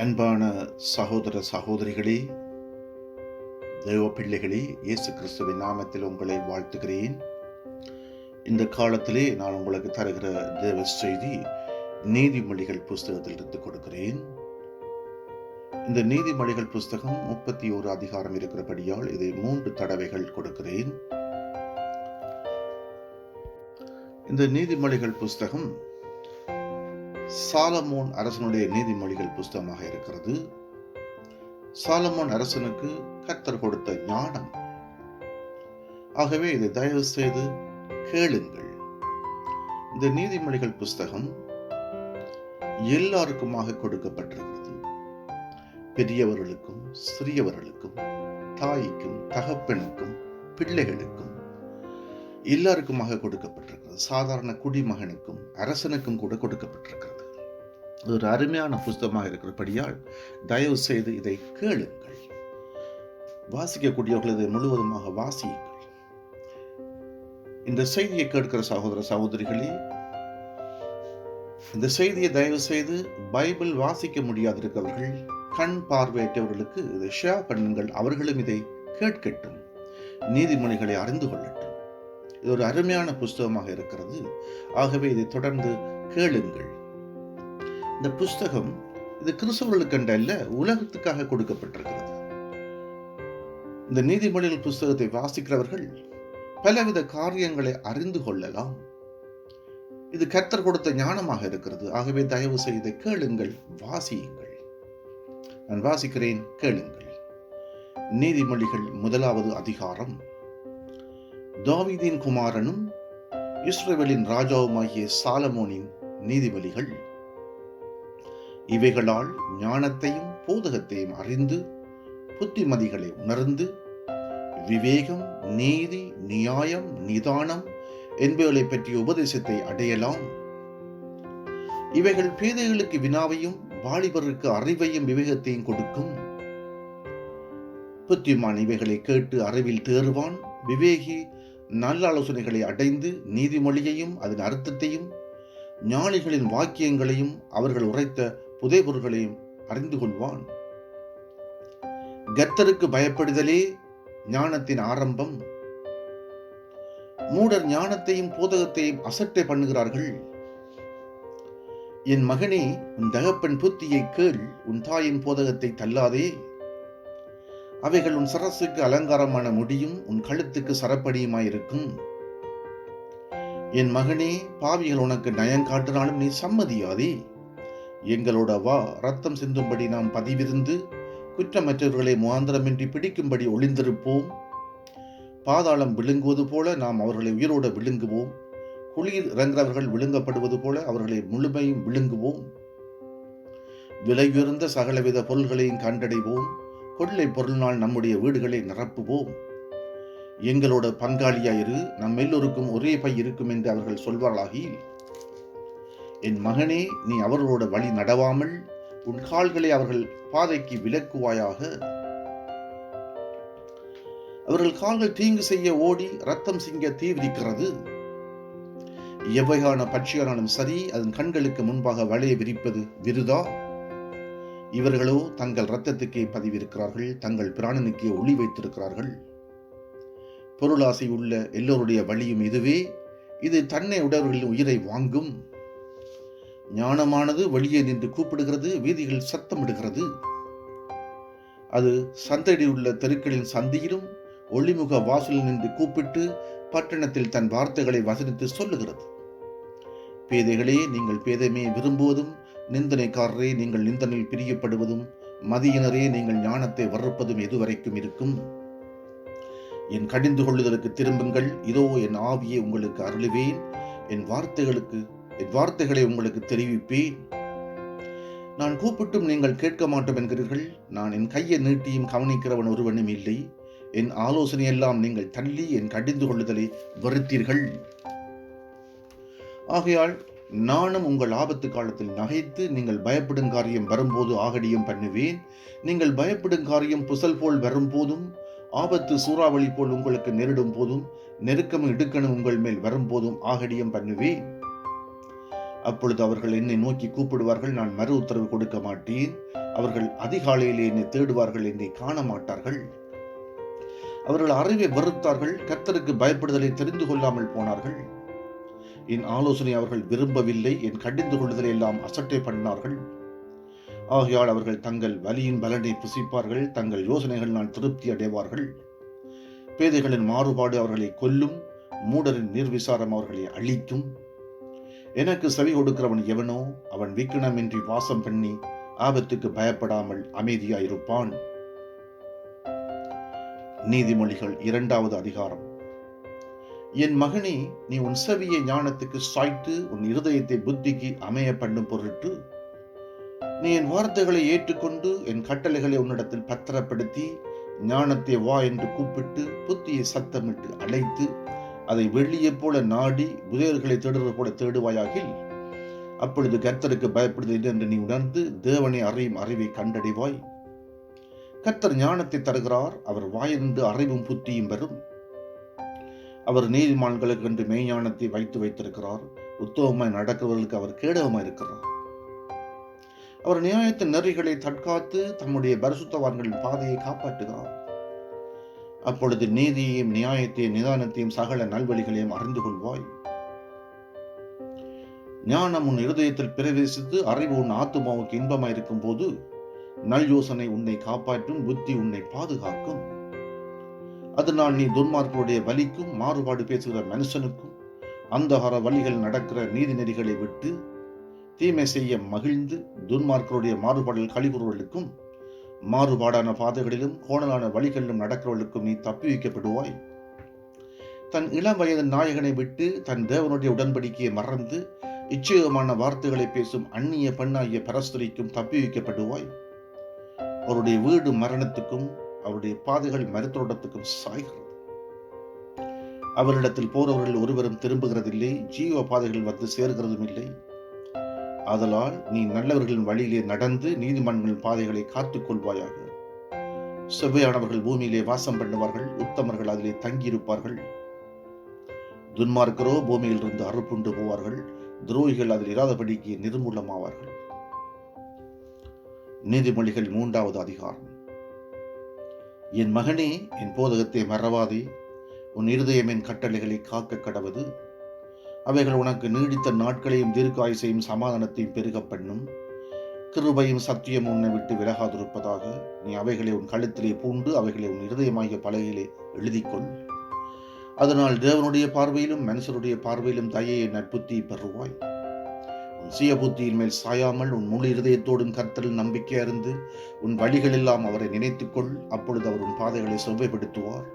அன்பான சகோதர சகோதரிகளே, தேவ பிள்ளைகளே, இயேசு கிறிஸ்துவின் நாமத்தில் உங்களை வாழ்த்துகிறேன். இந்த காலத்திலே நான் உங்களுக்கு தருகிற தேவ செய்தி நீதிமொழிகள் புஸ்தகத்தில் இருந்து கொடுக்கிறேன். இந்த நீதிமொழிகள் புஸ்தகம் 31 அதிகாரம் இருக்கிறபடியால் இதை 3 தடவைகள் கொடுக்கிறேன். இந்த நீதிமொழிகள் புஸ்தகம் சாலமோன் அரசனுடைய நீதிமொழிகள் புஸ்தகமாக இருக்கிறது. சாலமோன் அரசனுக்கு கர்த்தர் கொடுத்த ஞானம். ஆகவே இதை தயவு செய்து கேளுங்கள். இந்த நீதிமொழிகள் புஸ்தகம் எல்லாருக்குமாக கொடுக்கப்பட்டிருக்கிறது. பெரியவர்களுக்கும் சிறியவர்களுக்கும், தாய்க்கும் தகப்பனுக்கும் பிள்ளைகளுக்கும் எல்லாருக்குமாக கொடுக்கப்பட்டிருக்கிறது. சாதாரண குடிமகனுக்கும் அரசனுக்கும் கூட கொடுக்கப்பட்டிருக்கிறது. ஒரு அருமையான புஸ்தகமாக இருக்கிறபடியால் தயவு செய்து இதை கேளுங்கள். வாசிக்கக்கூடியவர்கள் இதை முழுவதுமாக வாசியுங்கள். இந்த செய்தியை கேட்கிற சகோதர சகோதரிகளே, இந்த செய்தியை தயவு செய்து பைபிள் வாசிக்க முடியாதிருக்கிறவர்கள், கண் பார்வையற்றவர்களுக்கு இதை ஷேர் பண்ணுங்கள். அவர்களும் இதை கேட்கட்டும், நீதிமொழிகளை அறிந்து கொள்ளட்டும். இது ஒரு அருமையான புஸ்தகமாக இருக்கிறது. ஆகவே இதை தொடர்ந்து கேளுங்கள். இந்த புஸ்தகம் இது கிறிஸ்தவர்களுக்கு அல்ல, உலகத்துக்காக கொடுக்கப்பட்டிருக்கிறது. இந்த நீதிமொழிகள் புஸ்தகத்தை வாசிக்கிறவர்கள் பலவித காரியங்களை அறிந்து கொள்ளலாம். இது கர்த்தர் கொடுத்த ஞானமாக இருக்கிறது. ஆகவே தயவு செய்து கேளுங்கள், வாசியுங்கள். நான் வாசிக்கிறேன், கேளுங்கள். நீதிமொழிகள் 1வது அதிகாரம். தாவீதின் குமாரனும் இஸ்ரவேலின் ராஜாவுமாகிய சாலமோனின் நீதிமொழிகள். இவைகளால் ஞானத்தையும் போதகத்தையும் அறிந்து புத்திமதிகளை உணர்ந்து விவேகம், நீதி, நியாயம், நிதானம் என்பவர்களை பற்றிய உபதேசத்தை அடையலாம். இவைகள் பேதைகளுக்கு வினாவையும் வாலிபருக்கு அறிவையும் விவேகத்தையும் கொடுக்கும். புத்திமான் இவைகளை கேட்டு அறிவில் தேறுவான். விவேகி நல்ல ஆலோசனைகளை அடைந்து நீதிமொழியையும் அதன் அர்த்தத்தையும் ஞானிகளின் வாக்கியங்களையும் அவர்கள் உரைத்த புதைபொருள்களையும் அறிந்து கொள்வான். கர்த்தருக்கு பயப்படுதலே ஞானத்தின் ஆரம்பம். மூடர் ஞானத்தையும் போதகத்தையும் அசட்டை பண்ணுகிறார்கள். என் மகனே, உன் தகப்பன் புத்தியை கேள், உன் தாயின் போதகத்தை தள்ளாதே. அவைகள் உன் சரசுக்கு அலங்காரமான முடியும், உன் கழுத்துக்கு சரப்படியுமாயிருக்கும். என் மகனே, பாவிகள் உனக்கு நயங்காட்டினாலும் நீ சம்மதியாதே. எங்களோட வா, ரத்தம் சிந்தும்படி நாம் பதிவிருந்து குற்றமற்றவர்களை முகாந்திரமின்றி பிடிக்கும்படி ஒளிந்திருப்போம். பாதாளம் விழுங்குவது போல நாம் அவர்களை உயிரோடு விழுங்குவோம். குளிர் இறங்குறவர்கள் விழுங்கப்படுவது போல அவர்களை முழுமையும் விழுங்குவோம். விலையுயர்ந்த சகலவித பொருள்களையும் கண்டடைவோம். கொள்ளை பொருளினால் நம்முடைய வீடுகளை நிரப்புவோம். எங்களோட பங்காளியாயிரு, நம் எல்லோருக்கும் ஒரே பை இருக்கும் என்று அவர்கள் சொல்வார்களாகி. என் மகனே, நீ அவர்களோட வழி நடவாமல் உன் கால்களை அவர்கள் பாதைக்கு விலக்குவாயாக. அவர்கள் கால்கள் தீங்கு செய்ய ஓடி ரத்தம் சிங்க தீவிரிக்கிறது. எவ்வகையான பட்சியானாலும் சரி, அதன் கண்களுக்கு முன்பாக வலையை விரிப்பது விருதா. இவர்களோ தங்கள் இரத்தத்துக்கே பதிவிருக்கிறார்கள், தங்கள் பிராணனுக்கே ஒளி வைத்திருக்கிறார்கள். பொருளாசை உள்ள எல்லோருடைய வழியும் இதுவே. இது தன்னை உடையவர்களின் உயிரை வாங்கும். ஞானமானது வெளியே நின்று கூப்பிடுகிறது, வீதிகள் சத்தமிடுகிறது. அது சந்தையில் உள்ள தெருக்களின் சந்தியிலும் ஒளிமுக வாசலில் நின்று கூப்பிட்டு பட்டணத்தில் தன் வார்த்தைகளை வசனித்து சொல்லுகிறது. பேதைகளே, நீங்கள் பேதைமையை விரும்புவதும், நிந்தனைக்காரரே, நீங்கள் நிந்தனில் பிரியப்படுவதும், மதியினரே, நீங்கள் ஞானத்தை வறுப்பதும் எதுவரைக்கும் இருக்கும்? என் கடிந்து கொள்ளுதலுக்கு திரும்புங்கள். இதோ என் ஆவியை உங்களுக்கு அருளுவேன். என் வார்த்தைகளை உங்களுக்கு தெரிவிப்பேன். நான் கூப்பிட்டும் நீங்கள் கேட்க மாட்டோம் என்கிறீர்கள். நான் என் கையை நீட்டியும் கவனிக்கிறவன் ஒருவனும் இல்லை. என் ஆலோசனையெல்லாம் நீங்கள் தள்ளி என் கடிந்து கொள்ளுதலை வெறுத்தீர்கள். ஆகையால் நானும் உங்கள் ஆபத்து காலத்தில் நகைத்து நீங்கள் பயப்படும் காரியம் வரும்போது ஆகடியம் பண்ணுவேன். நீங்கள் பயப்படும் காரியம் புசல் போல் வரும்போதும், ஆபத்து சூறாவளி போல் உங்களுக்கு நேரிடும் போதும், நெருக்கமும் இடுக்கணும் உங்கள் மேல் வரும்போதும் ஆகடியம் பண்ணுவேன். அப்பொழுது அவர்கள் என்னை நோக்கி கூப்பிடுவார்கள், நான் மறு உத்தரவு கொடுக்க மாட்டேன். அவர்கள் அதிகாலையிலே என்னை தேடுவார்கள், என்னை காண மாட்டார்கள். அவர்கள் அறிவை வெறுத்தார்கள், கர்த்தருக்கு பயப்படுதலை தெரிந்து கொள்ளாமல் போனார்கள். என் ஆலோசனை அவர்கள் விரும்பவில்லை, என் கடிந்து கொள்ளுதலை எல்லாம் அசட்டை பண்ணினார்கள். ஆகையால் அவர்கள் தங்கள் வலியின் பலனை புசிப்பார்கள், தங்கள் யோசனைகளினால் திருப்தி அடைவார்கள். பேதைகளின் மாறுபாடு அவர்களை கொல்லும், மூடரின் நிர்விசாரம் அவர்களை அழிக்கும். எனக்கு செவி கொடுக்கிறவன் எவனோ அவன் விக்கினமின்றி வாசம் பண்ணி ஆபத்துக்கு பயப்படாமல் அமைதியாயிருப்பான். நீதிமொழிகள் 2வது அதிகாரம். என் மகனே, நீ உன் செவியை ஞானத்துக்கு சாய்த்து உன் இருதயத்தை புத்திக்கு அமைய பண்ணும் பொருட்டு நீ என் வார்த்தைகளை ஏற்றுக்கொண்டு என் கட்டளைகளை உன்னிடத்தில் பத்திரப்படுத்தி ஞானத்தை வா என்று கூப்பிட்டு புத்தியை சத்தமிட்டு அழைத்து அதை வெள்ளியை போல நாடி புதையர்களை தேடுவது போல தேடுவாயாகில் அப்பொழுது கர்த்தருக்கு பயப்படுதல் என்று நீ உணர்ந்து தேவனை அறியும் அறிவை கண்டடைவாய். கர்த்தர் ஞானத்தை தருகிறார், அவர் வாயிருந்து அறிவும் புத்தியும் வரும். அவர் நீதிமான்களுக்கு என்று மெய்ஞானத்தை வைத்திருக்கிறார், உத்தமமாய் நடக்கிறவர்களுக்கு அவர் கேடகமாய் இருக்கிறார். அவர் நியாயத்தின் நெறிகளை தற்காத்து தம்முடைய பரிசுத்தவான்களின் பாதையை காப்பாற்றுகிறார். அப்பொழுது நீதியையும் நியாயத்தையும் நிதானத்தையும் சகல நல்வழிகளையும் அறிந்து கொள்வாய். ஞானம் உன் இருதயத்தில் பிரவேசித்து அறிவு உன் ஆத்துமாவுக்கு இன்பமாயிருக்கும் போது நல் யோசனை உன்னை காப்பாற்றும், புத்தி உன்னை பாதுகாக்கும். அதனால் நீ துன்மார்க்கருடைய வலிக்கும் மாறுபாடு பேசுகிற மனுஷனுக்கும் அந்தகார வழிகள் நடக்கிற நீதி நெறிகளை விட்டு தீமை செய்ய மகிழ்ந்து துன்மார்க்கருடைய மாறுபாடுகள் கழிவுறுவர்களுக்கும் மாறுபாடான பாதைகளிலும் கோணலான வழிகளிலும் நடக்கிறவர்களுக்கும் நீ தப்பி வைக்கப்படுவாய். தன் இளம் வயது நாயகனை விட்டு தன் தேவனுடைய உடன்படிக்கையை மறந்து இச்சகமான வார்த்தைகளை பேசும் அந்நிய பெண்ணாகிய பரஸ்திரிக்கும் தப்பி வைக்கப்படுவாய். அவருடைய வீடு மரணத்துக்கும் அவருடைய பாதைகள் மருத்துவத்துக்கும் சாய்கிறது. அவரிடத்தில் போறவர்கள் ஒருவரும் திரும்புகிறதில்லை, ஜீவ பாதைகள் வந்து சேர்கிறதும் இல்லை. ஆதலால் நீ நல்லவர்களின் வழியிலே நடந்து நீதிமன்றங்களின் பாதைகளை காத்துக் கொள்வாயாக. செவ்வையானவர்கள் பூமியிலே வாசம் பண்ணுவார்கள், உத்தமர்கள் அதிலே தங்கியிருப்பார்கள். துன்மார்க்கரோ பூமியில் இருந்து அறுப்புண்டு போவார்கள், துரோகிகள் அதில் இராதபடிக்கு நிர்மூலமாவார்கள். நீதிமொழிகள் 3வது அதிகாரம். என் மகனே, என் போதகத்தை மறவாதே, உன் இருதயம் என் கட்டளைகளை காக்க கடவது. அவைகள் உனக்கு நீடித்த நாட்களையும் தீர்க்காயுசையும் சமாதானத்தையும் பெருக பண்ணும். கிருபையும் சத்தியம் உன்னை விட்டு விலகாதிருப்பதாக. நீ அவைகளை உன் கழுத்திலே பூண்டு அவைகளை உன் இருதயமாகிய பலகையிலே எழுதிக்கொள். அதனால் தேவனுடைய பார்வையிலும் மனுஷருடைய பார்வையிலும் தயையை நற்புத்தியை பெறுவாய். உன் சுய புத்தியின் மேல் சாயாமல் உன் முழு இருதயத்தோடும் கர்த்தரில் நம்பிக்கை அறிந்து உன் வழிகளெல்லாம் அவரை நினைத்துக்கொள். அப்பொழுது அவர் உன் பாதைகளை செவ்வைப்படுத்துவார்.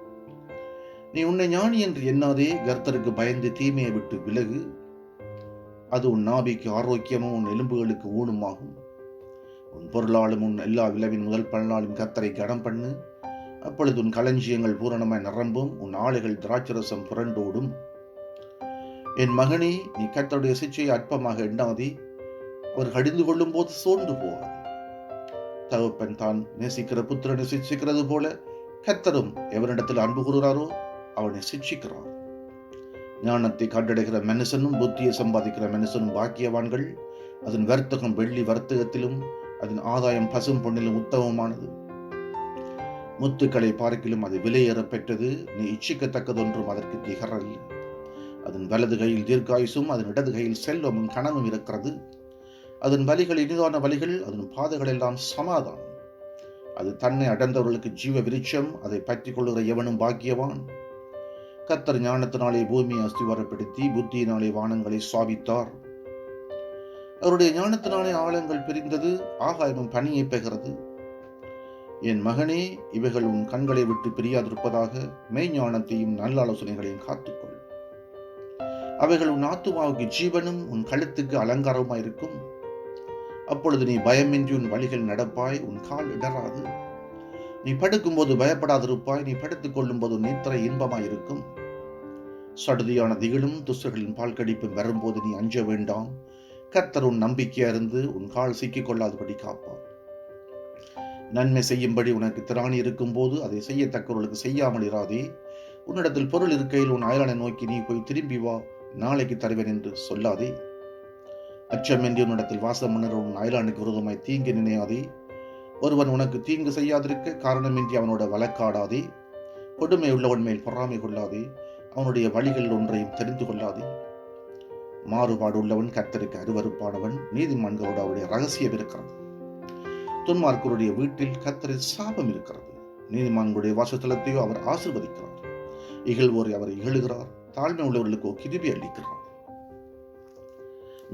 நீ உன்னை ஞானி என்று எண்ணாதே, கர்த்தருக்கு பயந்து தீமையை விட்டு விலகு. அது உன் நாபிக்கு ஆரோக்கியமும் உன் எலும்புகளுக்கு ஊனுமாகும். உன் பொருளாலும் உன் எல்லா விளைவின் முதல் பலனாலும் கர்த்தரை கனம் பண்ணு. அப்பொழுது உன் களஞ்சியங்கள் பூரணமாய் நிரம்பும், உன் ஆலைகள் திராட்சரசம் புரண்டோடும். என் மகனே, நீ கர்த்தருடைய சிச்சையை அற்பமாக எண்ணாதே, அவர் கடிந்து கொள்ளும் போது சோர்ந்து போவார். தகப்பன் தான் நேசிக்கிற புத்திரனை சிக்ஷிக்கிறது போல கர்த்தரும் எவரிடத்தில் அன்பு கூறுகிறாரோ அவனை சிக்ஷிக்கிறார். ஞானத்தை கண்டடைகிற மனுஷனும் புத்தியை சம்பாதிக்கிற மனுஷனும் பாக்கியவான்கள். அதன் வர்த்தகம் வெள்ளி வர்த்தகத்திலும் அதன் ஆதாயம் பசும் பொன்னிலும் உத்தமமானது. முத்துக்களை பார்க்கிலும் அது விலையேற பெற்றது. நீ இச்சிக்கத்தக்கதொன்றும் அதற்கு நிகரல்ல. அதன் வலது கையில் தீர்க்காயுசும் அதன் இடது கையில் செல்வமும் கனமும் இருக்கிறது. அதன் வலிகள் இனிதான வலிகள், அதன் பாதைகள் எல்லாம் சமாதானம். அது தன்னை அடைந்தவர்களுக்கு ஜீவ விருட்சம். அதை பற்றி கொள்ளுகிற எவனும் பாக்கியவான். கர்த்தர் ஞானத்தினாலே பூமியை அஸ்திவாரப்படுத்தி புத்தியினாலே வானங்களை சாபித்தார். அவருடைய ஞானத்தினாலே ஆழங்கள் பிரிந்தது, ஆகாயமும் பனியை பெறுகிறது. என் மகனே, இவைகள் உன் கண்களை விட்டு பிரியாதிருப்பதாக. மெய்ஞானத்தையும் நல்ல ஆலோசனைகளையும் காத்துக்கொள். அவைகள் உன் ஆத்துமாவுக்கு ஜீவனும் உன் கழுத்துக்கு அலங்காரமாயிருக்கும். அப்பொழுது நீ பயமின்றி உன் வழிகள் நடப்பாய், உன் கால் இடராது. நீ படுக்கும்போது பயப்படாதிருப்பாய், நீ படுத்துக் கொள்ளும் போது நித்திரை இன்பமாயிருக்கும். சடுதியான திகிலும் துஷ்டர்களின் பால் கடிப்பும் வரும்போது நீ அஞ்ச வேண்டாம். கர்த்தர் உன் நம்பிக்கையா இருந்து உன் கால் சிக்கிக் கொள்ளாதபடி காப்பார். நன்மை செய்யும்படி உனக்கு திராணி இருக்கும் போது அதை செய்யத்தக்கவர்களுக்கு செய்யாமல் இராதே. உன்னிடத்தில் பொருள் இருக்கையில் உன் அயலானை நோக்கி நீ போய் திரும்பி வா, நாளைக்கு தருவேன் என்று சொல்லாதே. அச்சமின்றி உன்னிடத்தில் வாசம் பண்ணுற உன் அயலானுக்கு விரோதமாய் தீங்கு நினையாதே. ஒருவன் உனக்கு தீங்கு செய்யாதிருக்க காரணமின்றி அவனோட வழக்காடாதே. கொடுமை உள்ளவன் மேல் பொறாமை கொள்ளாதே. அவனுடைய வழிகள் ஒன்றையும் தெரிந்து கொள்ளாதே. மாறுபாடு உள்ளவன் கர்த்தருக்கு அருவருப்பானவன். நீதிமான்களோடு அவருடைய ரகசியம் இருக்கிறது. துன்மார்க்கருடைய வீட்டில் கர்த்தரின் சாபம் இருக்கிறது. நீதிமான்களுடைய வாசஸ்தலத்தையோ அவர் ஆசீர்வதிக்கிறார். இகழ்வோரை அவர் இகழுகிறார். தாழ்மை உள்ளவர்களுக்கோ கிருபை அளிக்கிறார்.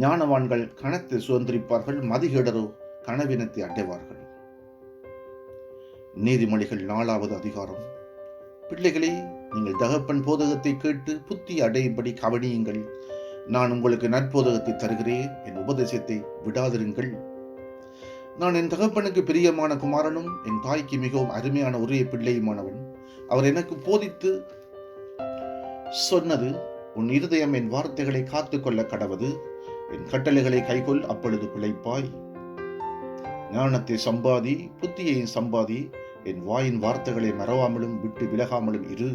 ஞானவான்கள் கணத்தை சுதந்திரிப்பார்கள், மதிகேடரோ கனவினத்தை அடைவார்கள். நீதிமொழிகள் 4வது அதிகாரம். பிள்ளைகளே, நீங்கள் தகப்பன் போதகத்தை கேட்டு புத்தி அடையும்படி கவனியுங்கள். நான் உங்களுக்கு நற்போதகத்தை தருகிறேன், என் உபதேசத்தை விடாதிருங்கள். நான் என் தகப்பனுக்கு பிரியமான குமாரனும் என் தாய்க்கு மிகவும் அருமையான ஒரே பிள்ளையுமானவன். அவர் எனக்கு போதித்து சொன்னது, உன் இருதயம் என் வார்த்தைகளை காத்துக்கொள்ள கடவது. என் கட்டளைகளை கைகொள், அப்பொழுது பிழைப்பாய். ஞானத்தை சம்பாதி, புத்தியையும் சம்பாதி. என் வாயின் வார்த்தைகளை மறவாமலும் விட்டு விலகாமலும் இரு.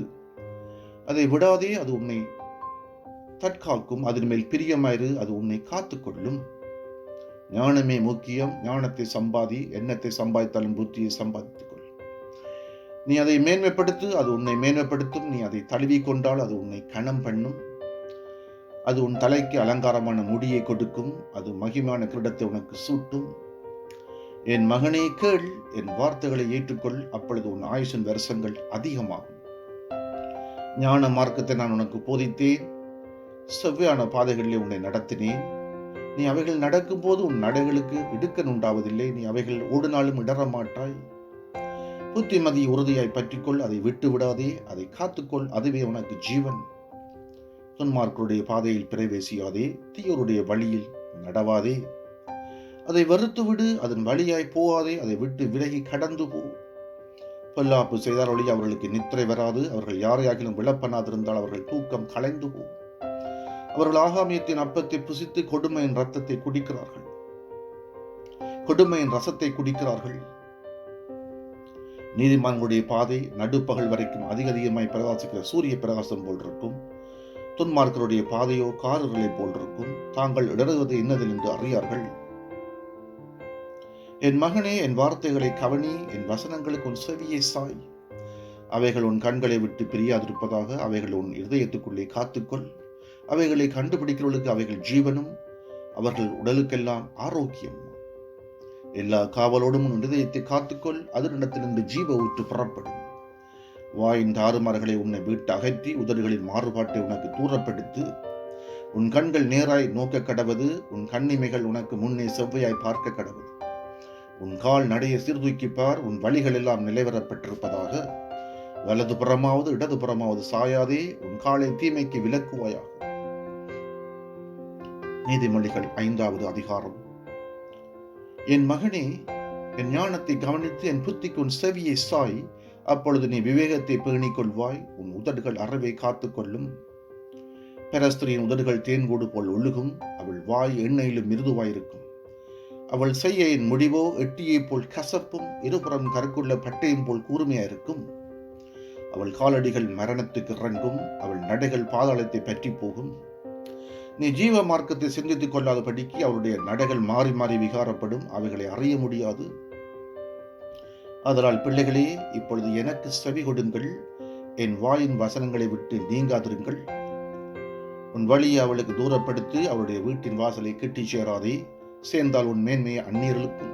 அதை விடாதே, அது உன்னை தற்காக்கும். அதன் மேல் பிரியமாயிரு, அது உன்னை காத்துக்கொள்ளும். ஞானமே முக்கியம். ஞானத்தை சம்பாதி. எண்ணத்தை சம்பாதித்தாலும் புத்தியை சம்பாதித்துக் கொள். நீ அதை மேன்மைப்படுத்து, அது உன்னை மேன்மைப்படுத்தும். நீ அதை தழுவிக்கொண்டால் அது உன்னை கனம் பண்ணும். அது உன் தலைக்கு அலங்காரமான முடியை கொடுக்கும். அது மகிமையான கிரீடத்தை உனக்கு சூட்டும். என் மகனே கேள், என் வார்த்தைகளை ஏற்றுக்கொள், அப்பொழுது உன் ஆயுசின் வருஷங்கள் அதிகமாகும். ஞான மார்க்கத்தை நான் உனக்கு போதித்தேன், செவ்வையான பாதைகளிலே உன்னை நடத்தினேன். நீ அவைகள் நடக்கும் போது உன் நடைகளுக்கு இடுக்கன் உண்டாவதில்லை. நீ அவைகள் ஓடுநாளும் இடற மாட்டாய். புத்திமதி உறுதியாய் பற்றிக்கொள், அதை விட்டு விடாதே, அதை காத்துக்கொள், அதுவே உனக்கு ஜீவன். துன்மார்க்கருடைய பாதையில் பிரவேசியாதே, தீயோருடைய வழியில் நடவாதே. அதை வெறுத்து விடு, அதன் வழியாய் போகாதே, அதை விட்டு விலகி கடந்து போ. பொல்லாப்பு செய்தால் ஒளி அவர்களுக்கு நித்திரை வராது. அவர்கள் யாரையாகிலும் விளப்பனாதிருந்தால் அவர்கள் தூக்கம் கலைந்து போ. அவர்கள் ஆகாமியத்தின் அப்பத்தை புசித்து கொடுமையின் ரத்தத்தை குடிக்கிறார்கள், கொடுமையின் ரசத்தை குடிக்கிறார்கள். நீதிமான்களுடைய பாதை நடுப்பகல் வரைக்கும் அதிகமாய் பிரகாசிக்கிற சூரிய பிரகாசம் போல் இருக்கும். துன்மார்க்கருடைய பாதையோ காரர்களை போல் இருக்கும். தாங்கள் இடறுவது என்னதில் என்று அறியார்கள். என் மகனே, என் வார்த்தைகளை கவனி, என் வசனங்களுக்கு உன் செவியை சாய். அவைகள் உன் கண்களை விட்டு பிரியாதிருப்பதாக. அவைகள் உன் இதயத்துக்குள்ளே காத்துக்கொள். அவைகளை கண்டுபிடிக்கிறவர்களுக்கு அவைகள் ஜீவனும், அவர்கள் உடலுக்கெல்லாம் ஆரோக்கியம். எல்லா காவலோடும் உன் இதயத்தை காத்துக்கொள், அதனிடத்திலிருந்து ஜீவ ஊற்று புறப்படும். வாயின் தாறுமாறுகளை உன்னை விட்டு அகற்றி உதடுகளின் மாறுபாட்டை உனக்கு தூரப்படுத்து. உன் கண்கள் நேராய் நோக்க கடவது. உன் கண்ணிமைகள் உனக்கு முன்னே செவ்வையாய் பார்க்க கடவது. உன் கால் நடைய சீர்தூக்கிப்பார். உன் வழிகள் எல்லாம் நிலைவரப்பட்டிருப்பதாக. வலது புறமாவது இடது புறமாவது சாயாதே. உன் காலை தீமைக்கு விலக்குவாயாக. நீதிமொழிகள் 5வது அதிகாரம். என் மகனே, என் ஞானத்தை கவனித்து என் புத்திக்கு உன் செவியை சாய். அப்பொழுது நீ விவேகத்தை பேணிக் கொள்வாய். உன் உதடுகள் அறவை காத்துக்கொள்ளும். பெரஸ்திரியின் உதடுகள் தேன்கூடு போல் ஒழுகும். அவள் வாய் எண்ணெயிலும் மிருதுவாயிருக்கும். அவள் செய்யின் முடிவோ எட்டியை போல் கசப்பும், இருபுறம் கருக்குள்ள பட்டையும் போல் கூர்மையாயிருக்கும். அவள் காலடிகள் மரணத்துக்கு இறங்கும். அவள் நடைகள் பாதாளத்தை பற்றி போகும். நீ ஜீவ மார்க்கத்தை சிந்தித்துக் கொள்ளாதபடிக்கு அவளுடைய நடைகள் மாறி மாறி விகாரப்படும். அவைகளை அறிய முடியாது. அதனால் பிள்ளைகளே, இப்பொழுது எனக்கு செவி கொடுங்கள். என் வாயின் வசனங்களை விட்டு நீங்காதிருங்கள். உன் வழியை அவளுக்கு தூரப்படுத்தி அவளுடைய வீட்டின் வாசலை கிட்டி சேராதே. சேர்ந்தால் உன் மேன்மையை அந்நியர்களுக்கும்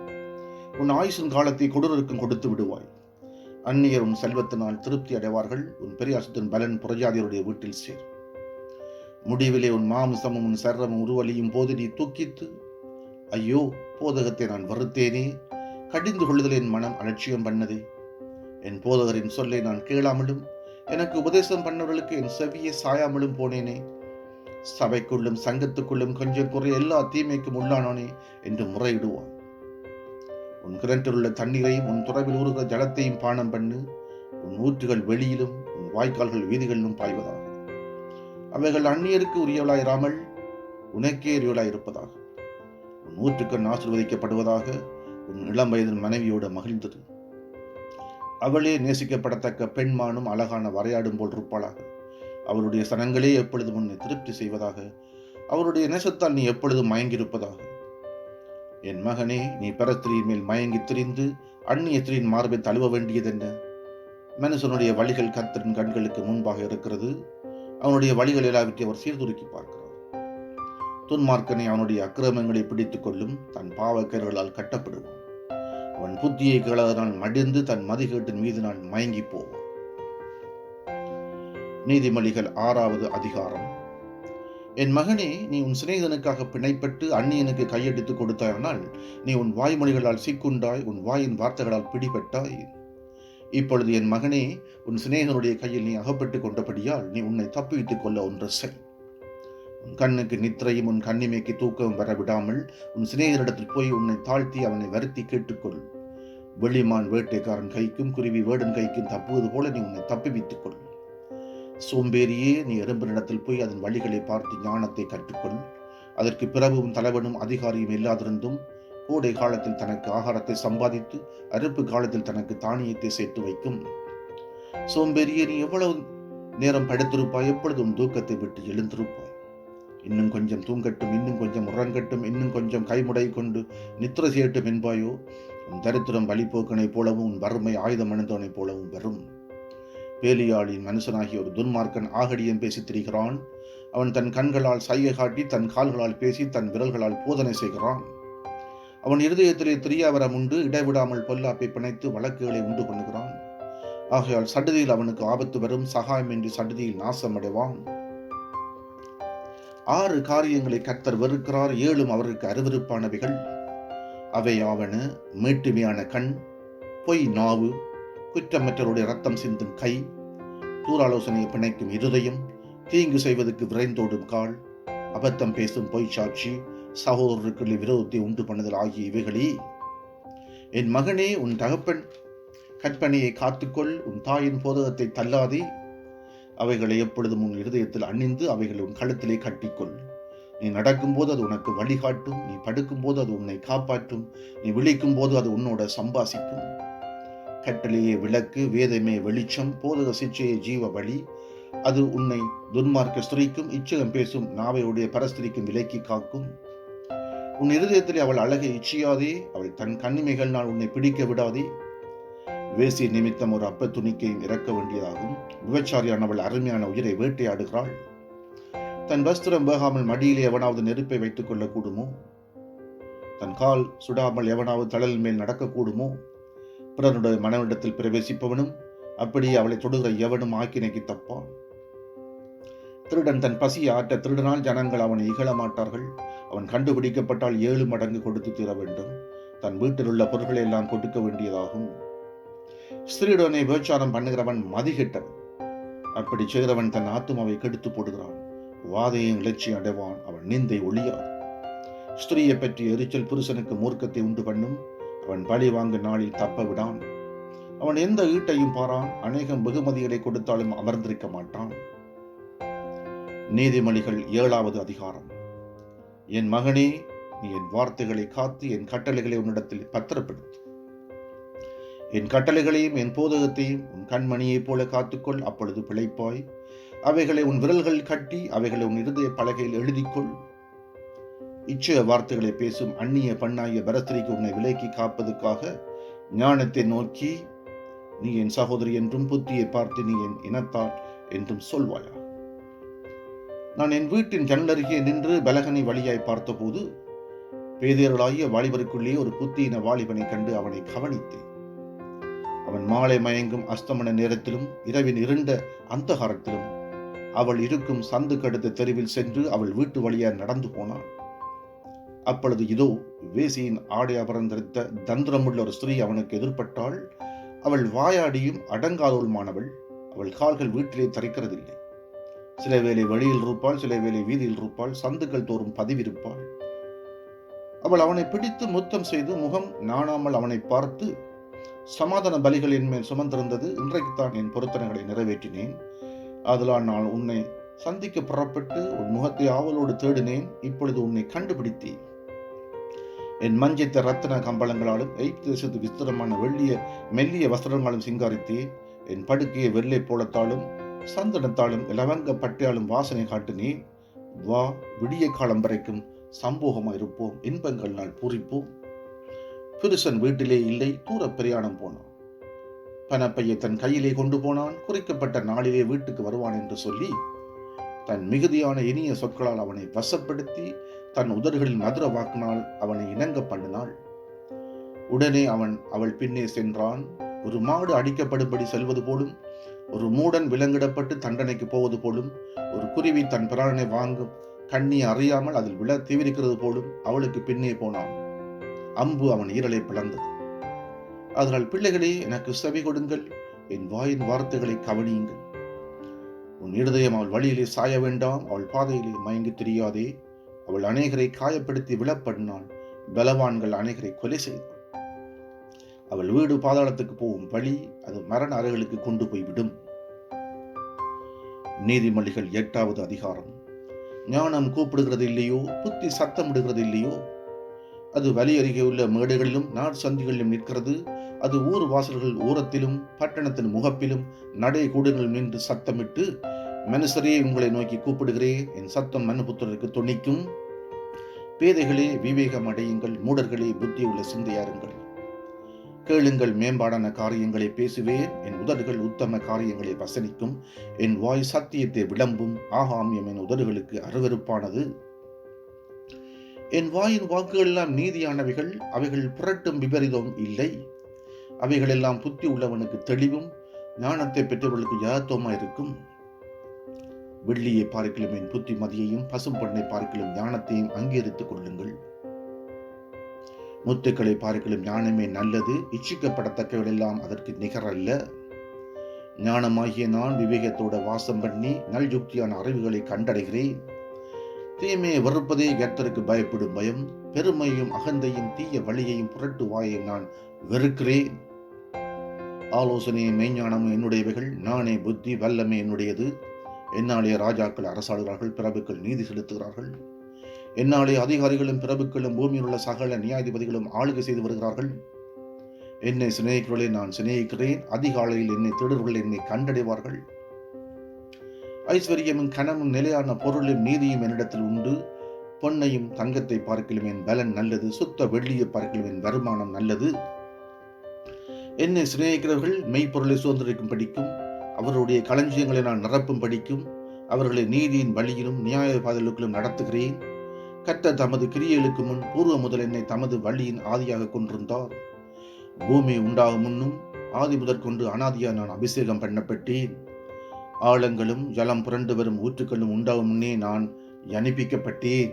உன் ஆயுசின் காலத்தை கொடூருக்கும் கொடுத்து விடுவாய். அந்நியர் உன் செல்வத்தினால் திருப்தி அடைவார்கள். உன் பெரியாசத்தின் பலன் புறஜாதியருடைய வீட்டில் சேர். முடிவிலே உன் மாமிசமும் உன் சர்வமும் உருவலியும் போது நீ தூக்கித்து, ஐயோ, போதகத்தை நான் வெறுத்தேனே, கடிந்து கொள்ளுதல் என் மனம் அலட்சியம் பண்ணதே. என் போதகரின் சொல்லை நான் கேளாமலும் எனக்கு உபதேசம் பண்ணவர்களுக்கு என் செவியை சாயாமலும் போனேனே. சபைக்குள்ளும் சங்கத்துக்குள்ளும் கொஞ்சம் குறை எல்லா தீமைக்கும் உள்ளானோனே என்று முறையிடுவான். உன் கிணற்றில் உள்ள தண்ணீரையும் உன் துறவில் ஊறுகிற ஜலத்தையும் பானம் பண்ணு. உன் ஊற்றுகள் வெளியிலும் உன் வாய்க்கால்கள் வீதிகளிலும் பாய்வதாக. அவைகள் அந்நியருக்கு உரியவளாயிராமல் உனக்கே உரியவளாயிருப்பதாக. உன் ஊற்றுக்கண் ஆசீர்வதிக்கப்படுவதாக. உன் இளம் வயதின் மனைவியோடு மகிழ்ந்தது. அவளே நேசிக்கப்படத்தக்க பெண்மானும் அழகான வரையாடும் போல் இருப்பாளாக. அவருடைய சனங்களே எப்பொழுதும் உன்னை திருப்தி செய்வதாக. அவருடைய நேசத்தால் நீ எப்பொழுதும் மயங்கியிருப்பதாக. என் மகனே, நீ பரஸ்திரியின் மேல் மயங்கி திரிந்து அந்நிய ஸ்திரீயின் மார்பை தழுவ வேண்டியதென்ன? மனுஷனுடைய வழிகள் கர்த்தரின் கண்களுக்கு முன்பாக இருக்கிறது. அவனுடைய வழிகள் எல்லாவற்றையும் அவர் சீர்தூக்கி பார்க்கிறார். துன்மார்க்கனை அவனுடைய அக்கிரமங்களை பிடித்துக் கொள்ளும், தன் பாவக்கர்களால் கட்டப்படுவான். அவன் புத்தியை கேளாதனால் மடிந்து தன் மதிகேட்டின் மீது நான் மயங்கி போவான். நீதிமொழிகள் 6வது அதிகாரம். என் மகனே, நீ உன் சிநேகிதனுக்காக பிணைப்பட்டு அந்நியனுக்கு கையெடுத்து கொடுத்தாயானால் நீ உன் வாய்மொழிகளால் சிக்குண்டாய், உன் வாயின் வார்த்தைகளால் பிடிபட்டாய். இப்பொழுது என் மகனே, உன் சிநேகிதனுடைய கையில் நீ அகப்பட்டுக் கொண்டபடியால் நீ உன்னை தப்புவித்துக் கொள்ள ஒன்று செய். உன் கண்ணுக்கு நித்திரையும் உன் கண்ணிமைக்கு தூக்கமும் வரவிடாமல் உன் சிநேகிதனிடத்தில் போய் உன்னை தாழ்த்தி அவனை வருத்தி கேட்டுக்கொள். வெளிமான் வேட்டைக்காரன் கைக்கும் குருவி வேடன் கைக்கும் தப்புவது போல நீ உன்னை தப்புவித்துக் கொள். சோம்பேறியே, நீ எறும்பினிடத்தில் போய் அதன் வழிகளை பார்த்து ஞானத்தை கற்றுக்கொள். அதற்கு பிரபுவும் தலைவனும் அதிகாரியும் இல்லாதிருந்தும் கோடை காலத்தில் தனக்கு ஆகாரத்தை சம்பாதித்து அறுப்பு காலத்தில் தனக்கு தானியத்தை சேர்த்து வைக்கும். சோம்பேறியே, நீ எவ்வளவு நேரம் படுத்திருப்பாய்? எப்பொழுது உன் தூக்கத்தை விட்டு எழுந்திருப்பாய்? இன்னும் கொஞ்சம் தூங்கட்டும், இன்னும் கொஞ்சம் உறங்கட்டும், இன்னும் கொஞ்சம் கைமுடை கொண்டு நித்திரை செய்யட்டும் என்பாயோ? உன் தரித்திரம் வழிபோக்கனைப் போலவும் உன் வறுமை ஆயுதம் அணிந்தவனைப் போலவும் வரும். பேலியாளின் மனுஷனாகிய ஒரு துன்மார்க்கன் ஆகடியம் பேசி திரிகிறான். அவன் தன் கண்களால் சைகை காட்டி தன் கால்களால் பேசி தன் விரல்களால் போதனை செய்கிறான். அவன் இருதயத்திலே திரியாவரம் உண்டு, இடைவிடாமல் பொல்லாப்பை பிணைத்து வழக்குகளை உண்டு பண்ணுகிறான். ஆகையால் சடுதியில் அவனுக்கு ஆபத்து வரும், சகாயமின்றி சடுதியில் நாசம் அடைவான். 6 காரியங்களை கர்த்தர் வெறுக்கிறார், 7 அவருக்கு அருவருப்பானவைகள். அவையாவன: மேட்டுமையான கண், பொய் நாவு, குற்றமற்றவருடைய ரத்தம் சிந்தும் கை, தூராலோசனையை பிணைக்கும் இருதயம், தீங்கு செய்வதற்கு விரைந்தோடும் கால், அபத்தம் பேசும் பொய் சாட்சி, சகோதரருக்குள்ள விரோதத்தை உண்டு பண்ணுதல் ஆகிய இவைகளே. என் மகனே, உன் தகப்பன் கற்பனையை காத்துக்கொள், உன் தாயின் போதகத்தை தள்ளாதே. அவைகளை எப்பொழுதும் உன் இருதயத்தில் அணிந்து அவைகளை உன் கழுத்திலே கட்டிக்கொள். நீ நடக்கும்போது அது உனக்கு வழிகாட்டும், நீ படுக்கும்போது அது உன்னை காப்பாற்றும், நீ விழிக்கும் போது அது உன்னோட சம்பாசிக்கும். கட்டளையே விளக்கு, வேதமே வெளிச்சம், போதக சிச்சையே ஜீவ வழி. அது உன்னை துன்மார்க்க ஸ்திரீக்கும் இச்சகம் பேசும் நாவையுடைய பரஸ்திரிக்கும் விலக்கி காக்கும். உன் இருதயத்திலே அவள் அழகை இச்சியாதே, அவள் தன் கண்ணிமைகள்னால் உன்னை பிடிக்க விடாதே. வேசி நிமித்தம் ஒரு அப்ப துணிக்கையும் இறக்க வேண்டியதாகும். விபச்சாரியானவள் அருமையான உயிரை வேட்டையாடுகிறாள். தன் வஸ்திரம் வேகாமல் மடியிலே எவனாவது நெருப்பை வைத்துக் கொள்ளக்கூடுமோ? தன் கால் சுடாமல் எவனாவது தழல் மேல் நடக்கக்கூடுமோ? பிறனுடைய மனவிடத்தில் பிரவேசிப்பவனும் அப்படியே அவளை தொடுகிற எவனும் ஆக்கினைக்கு தப்பான். திருடன் தன் பசியை ஆற்ற திருடனால் ஜனங்கள் அவனை இகழ மாட்டார்கள். அவன் கண்டுபிடிக்கப்பட்டால் 7 மடங்கு கொடுத்து தீர வேண்டும். தன் வீட்டில் உள்ள பொருட்களை எல்லாம் கொடுக்க வேண்டியதாகும். ஸ்திரீயுடனே விபச்சாரம் பண்ணுகிறவன் மதிகெட்டவன். அப்படி செய்கிறவன் தன் ஆத்துமாவை கெடுத்து போடுகிறான். வாதையும் இலட்சியம் அடைவான், அவன் நிந்தை ஒழியாது. ஸ்திரீயை பற்றி எரிச்சல் புருஷனுக்கு மூர்க்கத்தை உண்டு பண்ணும். அவன் பழி வாங்க நாளில் தப்ப விடான். அவன் எந்த ஈட்டையும் பாரான், அநேகம் வெகுமதிகளை கொடுத்தாலும் அமர்ந்திருக்க மாட்டான். நீதிமொழிகள் 7வது அதிகாரம். என் மகனே, நீ என் வார்த்தைகளை காத்து என் கட்டளைகளை உன்னிடத்தில் பத்திரப்படுத்து. என் கட்டளைகளையும் என் போதகத்தையும் உன் கண்மணியைப் போல காத்துக்கொள், அப்பொழுது பிழைப்பாய். அவைகளை உன் விரல்கள் கட்டி அவைகளை உன் இருதய பலகையில் எழுதிக்கொள். இச்சைய வார்த்தைகளை பேசும் அந்நிய பெண்ணாகிய பரஸ்திரிக்கு உன்னை விலக்கி காப்பதற்காக ஞானத்தை நோக்கி நீ என் சகோதரி என்றும் புத்தியை பார்த்து நீ என் இனத்தாள் என்றும் சொல்வாயா. நான் என் வீட்டின் ஜன்னலருகே நின்று பலகனை வழியாய் பார்த்தபோது பேதையர்களாகிய வாலிபருக்குள்ளே ஒரு புத்தியின வாலிபனை கண்டு அவனை கவனித்தேன். அவன் மாலை மயங்கும் அஸ்தமன நேரத்திலும் இரவின் இருண்ட அந்தகாரத்திலும் அவள் இருக்கும் சந்து கடுத்த தெருவில் சென்று அவள் வீட்டு வழியாய் நடந்து போனான். அப்பொழுது இதோ, வேசியின் ஆடை அபரந்தரித்த தந்திரமுள்ள ஒரு ஸ்திரீ அவனுக்கு எதிர்பட்டாள். அவள் வாயாடியும் அடங்காதவளுமானவள். அவள் கால்கள் வீட்டிலே தரிக்கிறதில்லை. சில வேளை வழியில் இருப்பாள், சில வேளை வீதியில் இருப்பாள், சந்துக்கள் தோறும் பதிவிருப்பாள். அவள் அவனை பிடித்து முத்தம் செய்து முகம் நாணாமல் அவனை பார்த்து, சமாதான பலிகள் என் மேல் சுமந்திருந்தது, இன்றைக்குத்தான் என் பொருத்தனைகளை நிறைவேற்றினேன். ஆதலால் நான் உன்னை சந்திக்க புறப்பட்டு உன் முகத்தை ஆவலோடு தேடினேன். இப்பொழுது உன்னை கண்டுபிடித்தேன். என் மஞ்சித்த ரத்தின கம்பளங்களாலும் எகிப்து தேசத்து விஸ்திரமான மெல்லிய வஸ்திரங்களும் சிங்காரித்தேன். என் படுக்கையை வெள்ளை போலத்தாலும் சந்தனத்தாலும் லவங்க பட்டையாலும் வாசனை காட்டினேன். வா, விடிய காலம் வரைக்கும் சம்போகமாக இருப்போம், இன்பங்கள் நாள் பூரிப்போம். புருஷன் வீட்டிலே இல்லை, தூர பிரயாணம் போனான். பணப்பையை தன் கையிலே கொண்டு போனான். குறிக்கப்பட்ட நாளிலே வீட்டுக்கு வருவான் என்று சொல்லி தன் மிகுதியான இனிய சொற்களால் அவனை வசப்படுத்தி தன் உதடுகளின் மதுர வாக்கினால் அவனை இணங்க பண்ணினாள். உடனே அவள் பின்னே சென்றான். ஒரு மாடு அடிக்கப்படும்படி செல்வது போலும், ஒரு மூடன் விலங்கிடப்பட்டு தண்டனைக்கு போவது போலும், ஒரு குருவி தன் பிராணனை வாங்கும் கண்ணி அறியாமல் அதில் விழ தீவிரிக்கிறது போலும் அவளுக்கு பின்னே போனான். அம்பு அவன் ஈரலை பிளந்தது. அதனால் பிள்ளைகளே, எனக்கு செவி கொடுங்கள், என் வாயின் வார்த்தைகளை கவனியுங்கள். உன் இருதயம் அவள் வழியிலே சாய வேண்டாம், அவள் பாதையிலே மயங்கி தெரியாதே. அவள் அநேகரை காயப்படுத்தி விழப்படினாள், பலவான்கள் அநேகரை கொலை செய்தாள். அவள் வீடு பாதாளத்துக்கு போகும் வழி, அது மரண அறைகளுக்கு கொண்டு போய்விடும். நீதிமொழிகள் 8வது அதிகாரம். ஞானம் கூப்பிடுகிறது இல்லையோ, புத்தி சத்தமிடுகிறது இல்லையோ, அது வலி அருகே உள்ள மேடைகளிலும் நாட்சந்திகளிலும் நிற்கிறது. அது ஊர் வாசல்கள் ஓரத்திலும் பட்டணத்தின் முகப்பிலும் நடை கூடங்களில் நின்று சத்தமிட்டு, மனுஷரே, உங்களை நோக்கி கூப்பிடுகிறேன், என் சத்தம் மனுபுத்திரருக்கு துணிக்கும். பேதைகளே விவேகம் அடையுங்கள், மூடர்களே புத்தி உள்ள சிந்தையாருங்கள். கேளுங்கள், மேம்பாடான காரியங்களை பேசுவேன், என் உதடுகள் உத்தம காரியங்களை வசனிக்கும். என் வாய் சத்தியத்தை விளம்பும், ஆகாமியம் என் உதடுகளுக்கு அருவருப்பானது. என் வாயின் வாக்குகள் எல்லாம் நீதியானவைகள், அவைகள் புரட்டும் விபரீதம் இல்லை. அவைகளெல்லாம் புத்தி உள்ளவனுக்கு தெளிவும் ஞானத்தை பெற்றவர்களுக்கு யதார்த்தமா இருக்கும். வெள்ளியை பார்க்கலும் என் புத்திமதியையும் பசும் பொன்னை பார்க்கலும் ஞானத்தையும் அங்கீகரித்துக் கொள்ளுங்கள். முத்துக்களை பார்க்கலும் ஞானமே நல்லது, இச்சிக்கப்படத்தக்கவர்கள் எல்லாம் அதற்கு நிகரல்ல. ஞானமாகிய நான் விவேகத்தோட வாசம் பண்ணி நல்யுக்தியான அறிவுகளை கண்டடைகிறேன். தீமையை வெறுப்பதே கர்த்தருக்கு பயப்படும் பயம். பெருமையும் அகந்தையும் தீய வழியையும் புரட்டு வாயையும் நான் வெறுக்கிறேன். ஆலோசனையும் மெய்ஞானமும் என்னுடையவைகள், நானே புத்தி வல்லமை என்னுடையது. என்னாலே ராஜாக்கள் அரசாளுகிறார்கள், பிரபுக்கள் நீதி செலுத்துகிறார்கள். என்னாலே அதிகாரிகளும் பிரபுக்களும் பூமியில் உள்ள சகல நியாயாதிபதிகளும் ஆளுகை செய்து வருகிறார்கள். என்னை சிநேகிக்கிறவர்களை நான் சிநேகிக்கிறேன், அதிகாலையில் என்னை தேடுவர்கள் என்னை கண்டடைவார்கள். ஐஸ்வர்யமும் கனமும் நிலையான பொருளும் நீதியும் என்னிடத்தில் உண்டு. பொன்னையும் தங்கத்தை பார்க்கலும் என் பலன் நல்லது, சுத்த வெள்ளியை பார்க்கலும் என் வருமானம் நல்லது. என்னை சிநேகிக்கிறவர்கள் மெய்ப்பொருளை சுதந்திரிக்கும் படிக்கும், அவருடைய களஞ்சியங்களை நான் நிரப்பும் படிக்கும். அவர்களை நீதியின் வழியிலும் நியாய பாதைகளுக்கும் நடத்துகிறேன். கர்த்தர் தமது கிரியைகளுக்கு முன் பூர்வ முதல் என்னை தமது வழியின் ஆதியாக கொண்டிருந்தார். பூமி உண்டாகும் முன்னும் ஆதி முதற்கொண்டு அனாதியாக நான் அபிஷேகம் பண்ணப்பட்டேன். ஆழங்களும் ஜலம் புரண்டு வரும் ஊற்றுக்களும் உண்டாகும் முன்னே நான் ஜனிப்பிக்கப்பட்டேன்.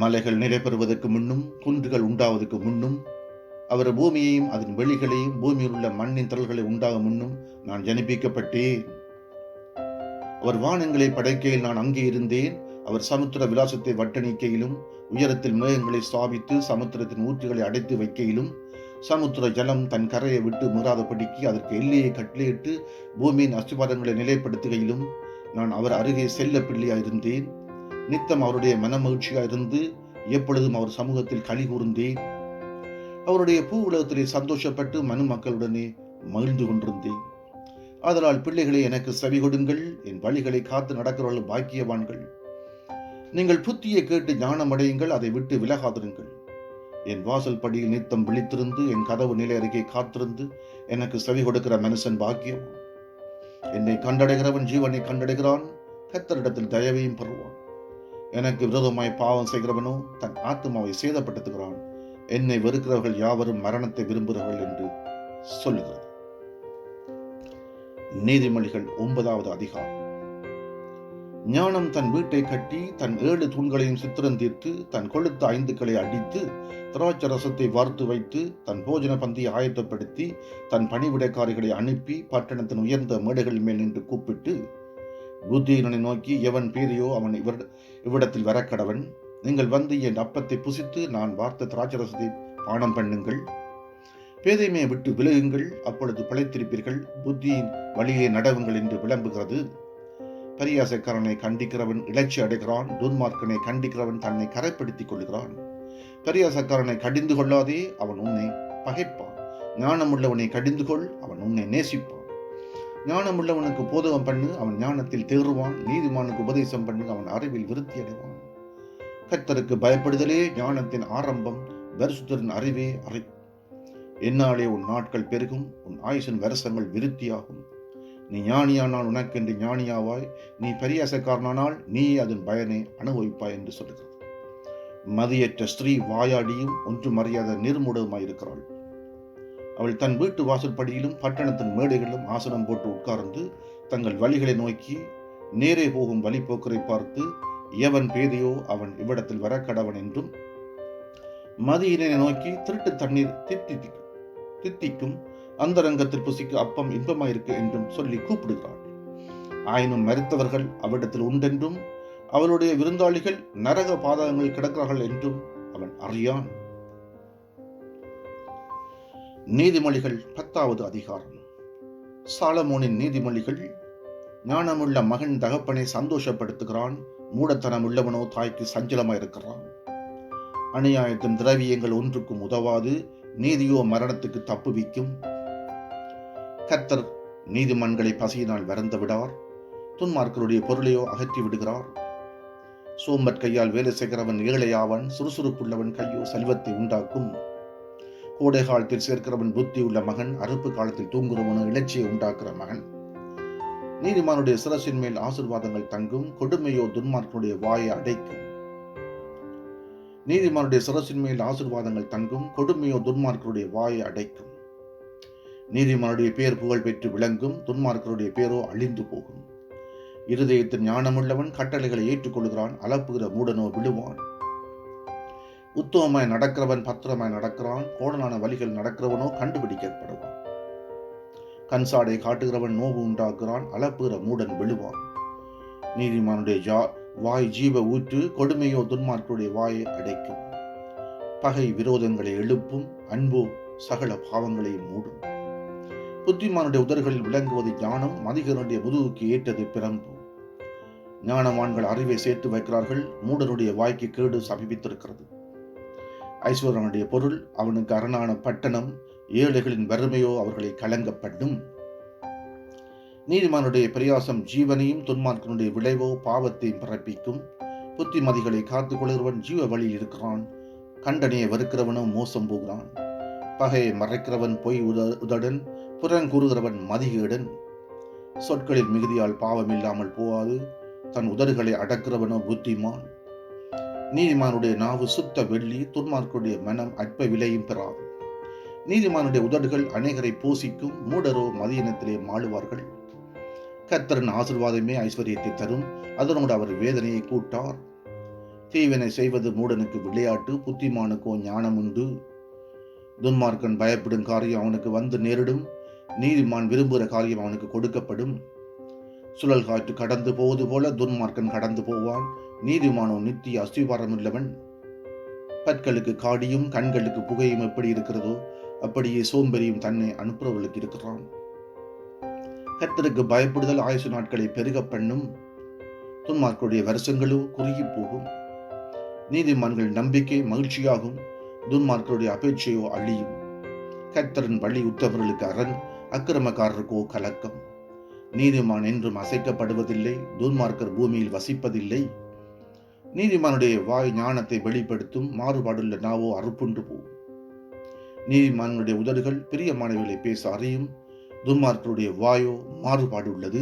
மலைகள் நிலைபெறுவதற்கு முன்னும் குன்றுகள் உண்டாவதற்கு முன்னும், அவர் பூமியையும் அதன் வெளிகளையும் பூமியில் உள்ள மண்ணின் திரள்களை உண்டாகும் முன்னும் நான் ஜனிப்பிக்கப்பட்டேன். அவர் வானங்களை படைக்கையில் நான் அங்கே இருந்தேன். அவர் சமுத்திர விலாசத்தை வட்டணிக்கையிலும் உயரத்தில் மேகங்களை ஸ்தாபித்து சமுத்திரத்தின் ஊற்றுகளை அடைத்து வைக்கையிலும் சமுத்திர ஜலம் தன் கரையை விட்டு மீறாதபடிக்கு அதற்கு எல்லையை கட்டளையிட்டு பூமியின் அஸ்திபாரங்களை நிலைப்படுத்துகையிலும் நான் அவர் அருகே செல்ல பிள்ளையாயிருந்தேன். நித்தம் அவருடைய மனமகிழ்ச்சியாயிருந்து எப்பொழுதும் அவர் சமூகத்தில் களி கூர்ந்தேன். அவருடைய பூ உலகத்திலே சந்தோஷப்பட்டு மனு மக்களுடனே மகிழ்ந்து கொண்டிருந்தேன். ஆதலால் பிள்ளைகளை எனக்கு செவி கொடுங்கள், என் வழிகளை காத்து நடக்கிறவர்கள் பாக்கியவான்கள். நீங்கள் புத்தியை கேட்டு ஞானம் அடையுங்கள், அதை விட்டு விலகாதிருங்கள். என் வாசல் படியில் நித்தம் விழித்திருந்து என் கதவு நிலை அருகே காத்திருந்து எனக்கு செவி கொடுக்கிற மனுஷன் பாக்கியம். என்னை கண்டடைகிறவன் ஜீவனை கண்டடைகிறான், கர்த்தரிடத்தில் தயவையும் பெறுவான். எனக்கு விரோதமாய் பாவம் செய்கிறவனோ தன் ஆத்மாவை சேதப்படுத்துகிறான். என்னை வெறுக்கிறவர்கள் யாவரும் மரணத்தை விரும்புகிறவர்கள் என்று சொல்லுகிறது. நீதிமொழிகள் 9வது அதிகாரம். ஞானம் தன் வீட்டை கட்டி தன் 7 தூண்களையும் சித்திரம் தீர்த்து தன் கொழுத்த 5 அடித்து திராட்சை ரசத்தை வார்த்து வைத்து தன் போஜன பந்தியை ஆயத்தப்படுத்தி தன் பணிவிடைக்காரிகளை அனுப்பி பட்டணத்தின் உயர்ந்த மேடைகள் மேல் நின்று கூப்பிட்டு புத்தியனை நோக்கி, எவன் பேரையோ அவன் இவ்விடத்தில் வரக்கடவன். நீங்கள் வந்து என் அப்பத்தை புசித்து நான் வார்த்த திராட்சை ரசத்தை பானம் பண்ணுங்கள். பேதைமையை விட்டு விலகுங்கள், அப்பொழுது பிழைத்திருப்பீர்கள். புத்தியின் வழியே நடவுங்கள் என்று விளம்புகிறது. பரியாசக்காரனை கண்டிக்கிறவன் இலட்சி அடைகிறான், துன்மார்க்கனை கண்டிக்கிறவன் தன்னை கரைப்படுத்திக் கொள்கிறான். பரியாசக்காரனை கடிந்து கொள்ளாதே, அவன் உன்னை பகைப்பான். ஞானமுள்ளவனை கடிந்து கொள், அவன் உன்னை நேசிப்பான். ஞானமுள்ளவனுக்கு போதகம் பண்ணு, அவன் ஞானத்தில் தேறுவான். நீதிமானுக்கு உபதேசம் பண்ணு, அவன் அறிவில் விருத்தி அடைவான். கர்த்தருக்கு பயப்படுதலே ஞானத்தின் ஆரம்பம், பரிசுத்தரின் அறிவே என்னாலே உன் நாட்கள் பெருகும், உன் ஆயுசின் வருஷங்கள் விருத்தியாகும். நீ ஞானியானால் உனக்கென்று ஞானியாவாய், நீ பரியாசக்காரனானால் நீ அதன் பயனை அனுபவிப்பாய் என்று சொல்லுகிறது. மதியற்ற ஸ்திரீ வாயாடியும் ஒன்றும் அறியாத நிர்மூடமாயிருக்கிறாள். அவள் தன் வீட்டு வாசற்படியிலும் பட்டணத்தின் மேடைகளிலும் ஆசனம் போட்டு உட்கார்ந்து தங்கள் வழிகளை நோக்கி நேரே போகும் வழிபோக்கரை பார்த்து, எவன் பேதையோ அவன் இவ்விடத்தில் வர கடவன் என்றும், மதியினை நோக்கி திருட்டு தண்ணீர் தித்திக்கும், அந்தரங்கத்தில் புசிக்கு அப்பம் இன்பமாயிருக்கு என்றும் சொல்லி கூப்பிடுகிறாள். ஆயினும் மரித்தவர்கள் அவ்விடத்தில் உண்டென்றும் அவளுடைய விருந்தாளிகள் நரக பாதகங்கள் கிடக்கிறார்கள் என்றும் அவன் அறியான். நீதிமொழிகள் 10வது அதிகாரம். சாலமோனின் நீதிமொழிகள். ஞானமுள்ள மகன் தகப்பனை சந்தோஷப்படுத்துகிறான், மூடத்தனம் உள்ளவனோ தாய்க்கு சஞ்சலமாயிருக்கிறான். அநியாயத்தின் திரவியங்கள் ஒன்றுக்கும் உதவாது, நீதியோ மரணத்துக்கு தப்புவிக்கும். கர்த்தர் நீதிமன்களை பசியினால் வறந்து விடார், துன்மார்க்கருடைய பொருளையோ அகற்றி விடுகிறார். சோம்பற் கையால் வேலை செய்கிறவன் ஏழையாவன், சுறுசுறுப்புள்ளவன் கையோ செல்வத்தை உண்டாக்கும். கோடை காலத்தில் சேர்க்கிறவன் புத்தி உள்ள மகன், அறுப்பு காலத்தில் தூங்குறவனோ இலட்சியை உண்டாக்குற மகன். நீதிமானுடைய சிரசின் மேல் ஆசீர்வாதங்கள் தங்கும், கொடுமையோ துன்மார்க்கனுடைய வாயை அடைக்கும். நீதிமானுடைய சிரசின் மேல் ஆசீர்வாதங்கள் தங்கும், கொடுமையோ துன்மார்க்கருடைய வாயை அடைக்கும். நீதிமானுடைய பேர் புகழ் பெற்று விளங்கும், துன்மார்க்கருடைய பேரோ அழிந்து போகும். இருதயத்தில் ஞானமுள்ளவன் கட்டளைகளை ஏற்றுக்கொள்கிறான், அலப்புகிற மூடனோ விழுவான். உத்தமமாய் நடக்கிறவன் பத்திரமாய் நடக்கிறான், கோணலான வழிகள் நடக்கிறவனோ கண்டுபிடிக்கப்படுவான். கண்சாடை காட்டுகிறவன் நோவு உண்டாக்குறான், அலப்புகிற மூடன் விழுவான். நீதிமானுடைய வாய் ஜீவ ஊற்று, கொடுமையோ துன்மார்க்கருடைய வாயை அடைக்கும். பகை விரோதங்களை எழுப்பும், அன்போ சகல பாவங்களையும் மூடும். புத்திமானுடைய உதடுகளில் விளங்குவது ஞானம், மதிகனுடைய முதுகுக்கு ஏற்றது பிரம்பு. ஞானவான்கள் அறிவை சேர்த்து வைக்கிறார்கள், மூடனுடைய வாய்க்கு கேடு சமீபித்திருக்கிறது. ஐஸ்வரனுடைய பொருள் அவனுக்கு அரணான பட்டணம், ஏழைகளின் வறுமையோ அவர்களை கலங்கப்படும். நீதிமானுடைய பிரயாசம் ஜீவனையும், துன்மார்க்கனுடைய விளைவோ பாவத்தையும் பிறப்பிக்கும். புத்திமதிகளை காத்துக் கொள்கிறவன் ஜீவ வழியில் இருக்கிறான், கண்டனையை வெறுக்கிறவனோ மோசம் போகிறான். பகையை மறைக்கிறவன் பொய் உதடன், புறங்கூறுகிறவன் மதிகேடன். சொற்களில் மிகுதியால் பாவம் இல்லாமல் போவாது, தன் உதடுகளை அடக்கிறவனோ புத்திமான். நீதிமானுடைய நாவு சுத்த வெள்ளி, துன்மார்க்கருடைய மனம் அற்ப விலையும் பெறாது. நீதிமானுடைய உதடுகள் அநேகரை போஷிக்கும், மூடரோ மதியினத்திலே மாளுவார்கள். கர்த்தரின் ஆசீர்வாதமே ஐஸ்வர்யத்தை தரும், அதனோடு அவர் வேதனையை கூட்டார். தீவினை செய்வது மூடனுக்கு விளையாட்டு, புத்திமானுக்கோ ஞானம் உண்டு. துன்மார்க்கன் பயப்படும் காரியம் அவனுக்கு வந்து நேரிடும், நீதிமான் விரும்புகிற காரியம் அவனுக்கு கொடுக்கப்படும். சுழல் காற்று கடந்து போவது போல துன்மார்க்கன் கடந்து போவான், நீதிமானோ நித்திய அஸ்திவாரமுள்ளவன். பற்களுக்கு காடியும் கண்களுக்கு புகையும் எப்படி இருக்கிறதோ அப்படியே சோம்பெறியும் தன்னை அனுப்புறவர்களுக்கு இருக்கிறான். கர்த்தருக்கு பயப்படுதல் ஆயுசு நாட்களை பெருக பண்ணும், துன்மார்க்கருடைய வருஷங்களோ குறுகி போகும். நீதிமான்கள் நம்பிக்கை மகிழ்ச்சியாகும், துன்மார்க்கருடைய அபேட்சையோ அழியும். கர்த்தரின் வழி உத்தவர்களுக்கு அரண், அக்கிரமக்காரருக்கோ கலக்கம். நீதிமான் என்றும் அசைக்கப்படுவதில்லை, துன்மார்க்கர் பூமியில் வசிப்பதில்லை. நீதிமானுடைய வாய் ஞானத்தை வெளிப்படுத்தும், மாறுபாடுள்ள நாவோ அறுப்புண்டு போகும். நீதிமானுடைய உதடுகள் பிரியமானவர்களை பேச அறியும், துன்மார்க்கருடைய வாயோ மாறுபாடு உள்ளது.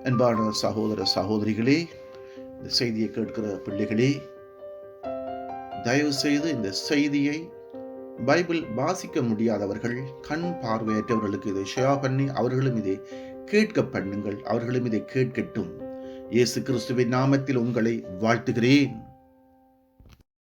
அன்பான சகோதர சகோதரிகளே, இந்த செய்தியை கேட்கிற பிள்ளைகளே, தயவு செய்து இந்த செய்தியை பைபிள் வாசிக்க முடியாதவர்கள், கண் பார்வையற்றவர்களுக்கு இதை ஷேர் பண்ணி அவர்களும் இதை கேட்க பண்ணுங்கள், அவர்களும் இதை கேட்கட்டும். இயேசு கிறிஸ்துவின் நாமத்தில் உங்களை வாழ்த்துகிறேன்.